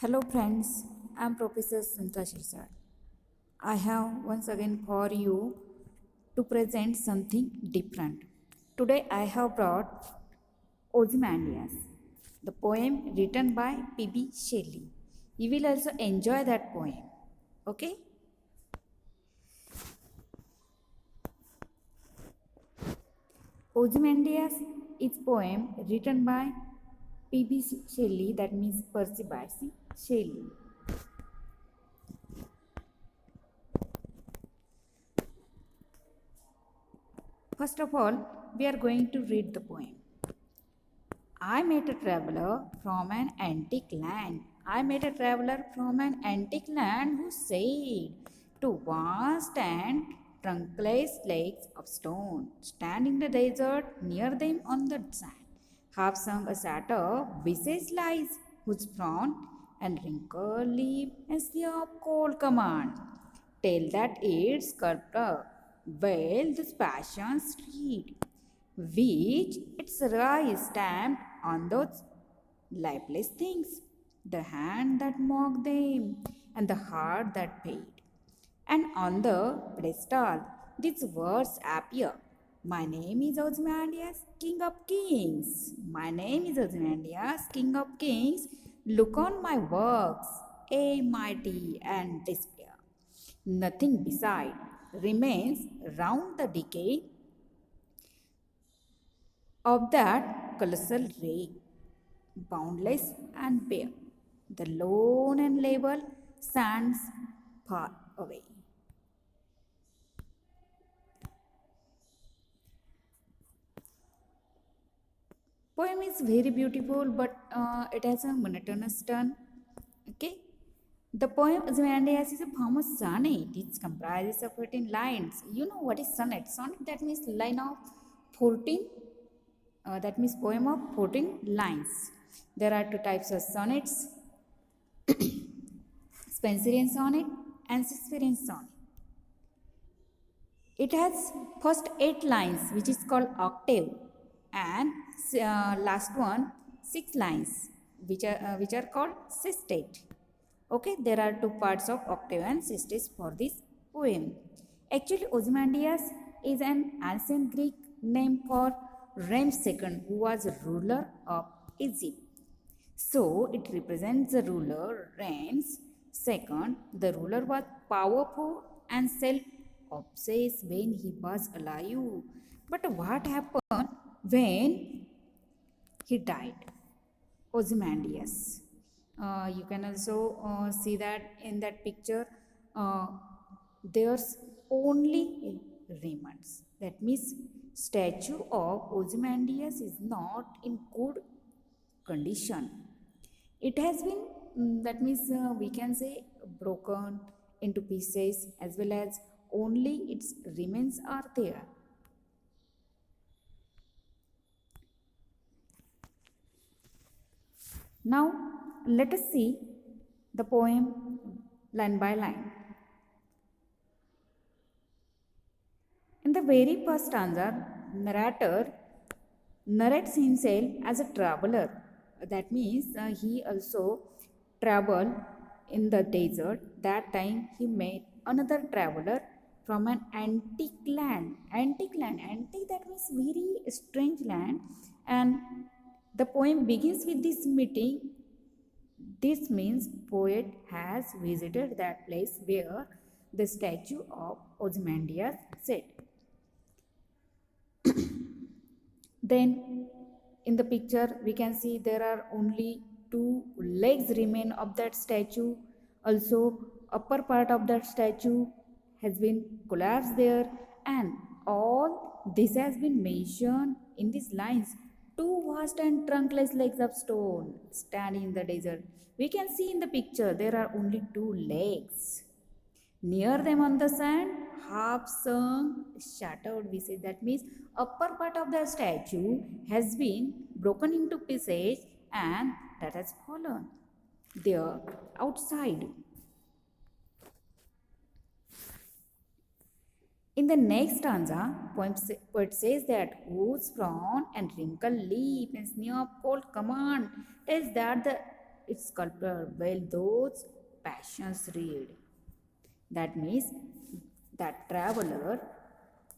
Hello friends, I am Prof.Sunita shirsat. I have once again for you to present something different. Today I have brought Ozymandias, the poem written by P.B. Shelley. You will also enjoy that poem. Okay? Ozymandias is poem written by P.B. Shelley, that means Percy Bysshe Shelley. First of all, we are going to read the poem. I met a traveler from an antique land. I met a traveler from an antique land who said, to vast and trunkless lakes of stone, stand in the desert near them on the sand, have sung a satyr, visage lies, whose front and wrinkled lip as the of cold command. Tell that its sculptor well this passion street, which its rise stamped on those lifeless things, the hand that mocked them, and the heart that paid. And on the pedestal, these words appear. My name is Ozymandias, King of Kings. My name is Ozymandias, King of Kings. Look on my works, a mighty and despair. Nothing beside remains round the decay of that colossal ray, boundless and bare, the lone and level sands far away. Poem is very beautiful, but it has a monotonous tone. Okay, the poem Ozymandias is a form of sonnet. It comprises of 14 lines. You know what is sonnet? Sonnet, that means line of 14. That means poem of 14 lines. There are two types of sonnets: Spenserian sonnet and Shakespearean sonnet. It has first 8 lines, which is called octave, and last one 6 lines, which are called sestet. Okay, there are two parts of octave and sestet for this poem. Actually, Ozymandias is an ancient Greek name for Ramses II, who was ruler of Egypt. So it represents the ruler Ramses II. The ruler was powerful and self-obsessed when he was alive. But what happened when he died? Ozymandias. You can also see that in that picture. There's only remains. That means statue of Ozymandias is not in good condition. It has been, that means we can say, broken into pieces, as well as only its remains are there. Now let us see the poem line by line. In the very first stanza, narrator narrates himself as a traveler. That means he also traveled in the desert. That time he met another traveler from an antique land. Antique land, antique, that means very strange land. And the poem begins with this meeting. This means poet has visited that place where the statue of Ozymandias sat. Then in the picture we can see there are only two legs remain of that statue. Also upper part of that statue has been collapsed there, and all this has been mentioned in these lines. Two vast and trunkless legs of stone standing in the desert. We can see in the picture there are only two legs. Near them on the sand, half sunk, shattered pieces. That means upper part of the statue has been broken into pieces and that has fallen there outside. In the next stanza, poet says that whose frown and wrinkled lip and sneer of cold command tells that the its sculptor while those passions read. That means that traveler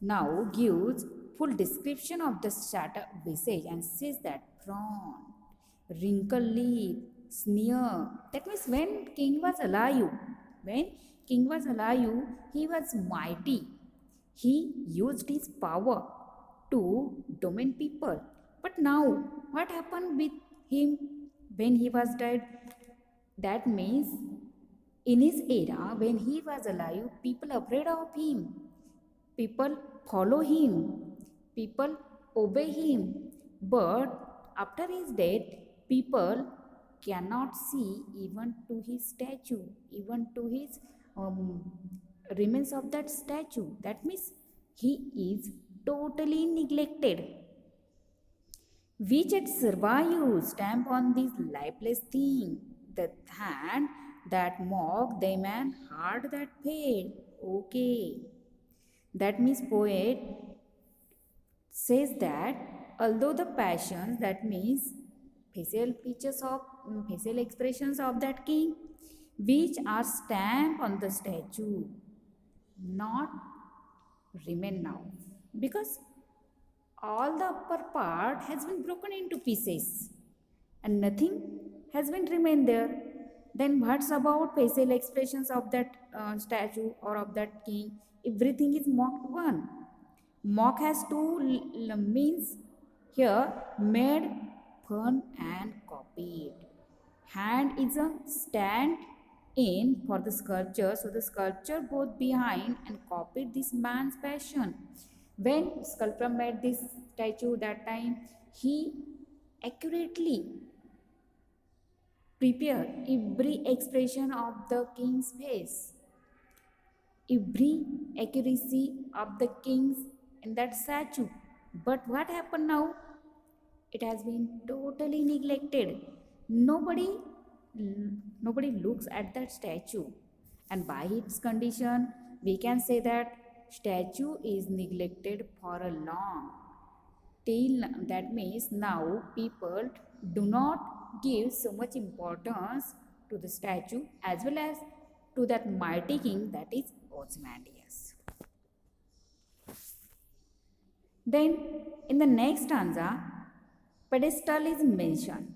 now gives full description of the shattered visage and says that prawn, wrinkled lip, sneer. That means when king was alive, he was mighty. He used his power to domain people. But now, what happened with him when he was dead? That means in his era, when he was alive, people afraid of him. People follow him. People obey him. But after his death, people cannot see even to his statue, even to his remains of that statue. That means he is totally neglected. Which at survive stamp on this lifeless thing, the hand that mock them and heart that fade. Okay. That means poet says that although the passions, that means facial features of facial expressions of that king, which are stamped on the statue, not remain now, because all the upper part has been broken into pieces and nothing has been remained there. Then what's about facial expressions of that statue or of that king? Everything is mocked one. Mock has two means here: made, fun and copied. Hand is a stand in for the sculpture, so the sculpture both behind and copied this man's passion. When sculptor made this statue that time, he accurately prepared every expression of the king's face, every accuracy of the king's in that statue. But what happened now? It has been totally neglected. Nobody nobody looks at that statue, and by its condition we can say that statue is neglected for a long till. That means now people do not give so much importance to the statue as well as to that mighty king, that is Ozymandias. Then in the next stanza, pedestal is mentioned.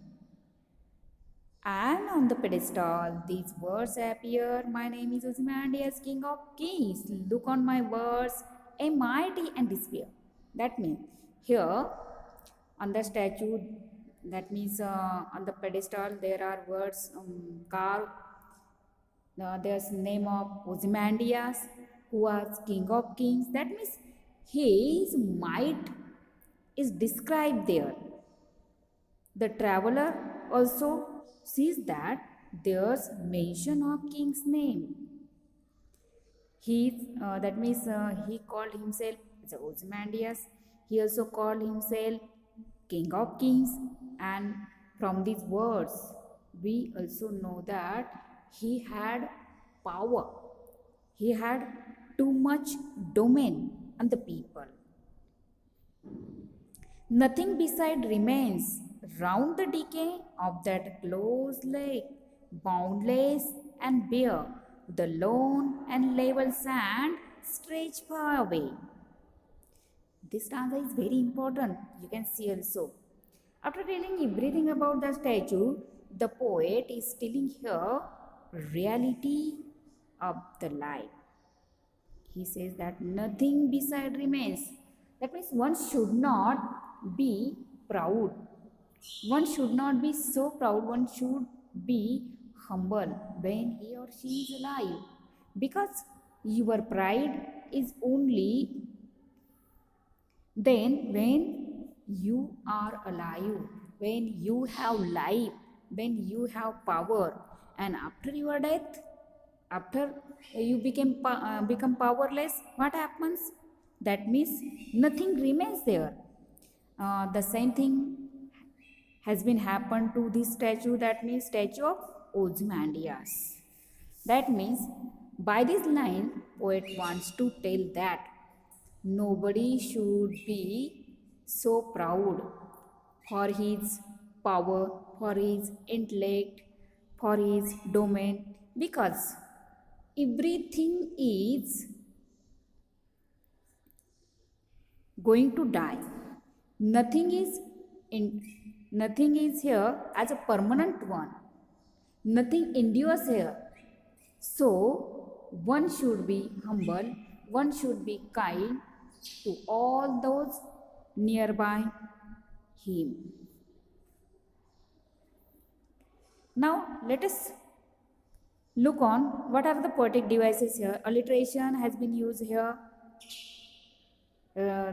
And on the pedestal, these words appear: My name is Ozymandias, King of Kings. Look on my words, a mighty and despair. That means here on the statue, that means on the pedestal, there are words carved. There's name of Ozymandias, who was King of Kings. That means his might is described there. The traveler also sees that there's mention of king's name. That means he called himself Ozymandias. He also called himself King of Kings, and from these words we also know that he had power. He had too much domain on the people. Nothing beside remains round the decay of that closed lake, boundless and bare, the lone and level sand stretched far away. This stanza is very important. You can see also. After telling everything about the statue, the poet is telling here reality of the life. He says that nothing beside remains. That means one should not be proud. One should not be so proud. One should be humble when he or she is alive. Because your pride is only then when you are alive, when you have life, when you have power, and after your death, after you become powerless, what happens? That means nothing remains there. The same thing has been happened to this statue, that means statue of Ozymandias. That means by this line, poet wants to tell that nobody should be so proud for his power, for his intellect, for his domain because everything is going to die. Nothing is in nothing is here as a permanent one. Nothing endures here. So one should be humble, one should be kind to all those nearby him. Now let us look on what are the poetic devices here. Alliteration has been used here uh,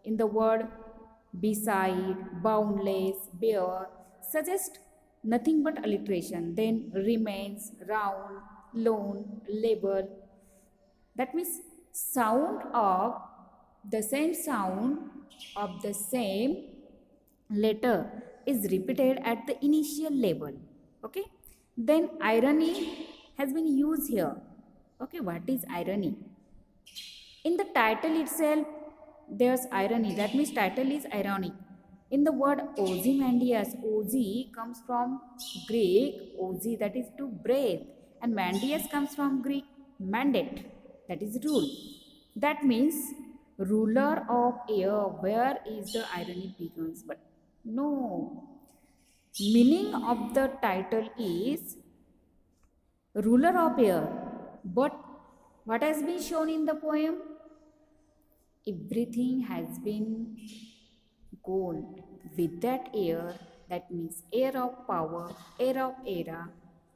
in the word beside, boundless, bare, suggest nothing but alliteration. Then remains, round, lone, label. That means sound of the same letter is repeated at the initial label. Okay. Then irony has been used here. Okay, what is irony? In the title itself, there's irony. That means title is ironic. In the word Ozymandias, Ozy comes from Greek Ozy, that is to breathe, and Mandias comes from Greek mandate, that is rule. That means ruler of air. Where is the irony begins? But no. Meaning of the title is ruler of air. But what has been shown in the poem? Everything has been gone with that air, that means air of power, air of era.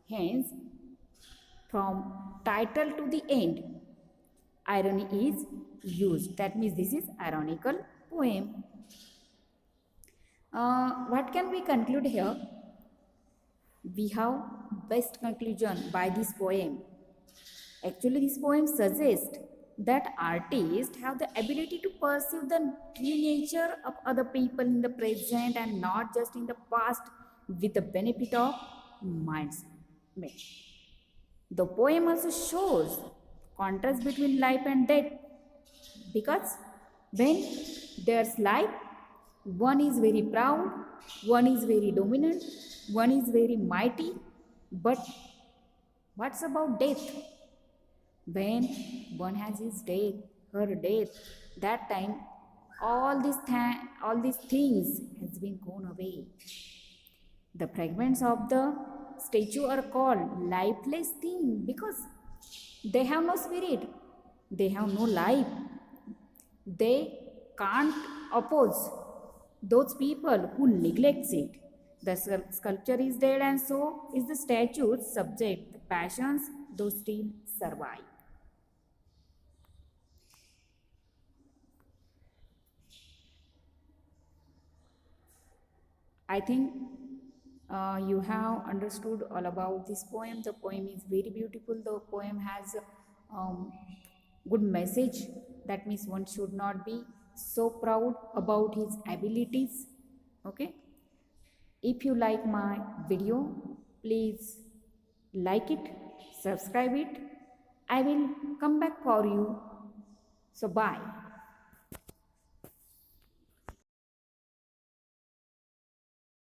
Hence, from title to the end, irony is used. That means this is ironical poem. What can we conclude here? We have best conclusion by this poem. Actually, this poem suggests that artists have the ability to perceive the true nature of other people in the present and not just in the past with the benefit of minds. The poem also shows contrast between life and death because when there's life, one is very proud, one is very dominant, one is very mighty, but what's about death? When one has his death, her death, that time all these things has been gone away. The fragments of the statue are called lifeless things because they have no spirit, they have no life, they can't oppose those people who neglects it. The sculpture is dead and so is the statue's subject. The passions, those still survive. I think you have understood all about this poem. The poem is very beautiful. The poem has good message. That means one should not be so proud about his abilities. Okay. If you like my video, please like it, subscribe it. I will come back for you. So bye.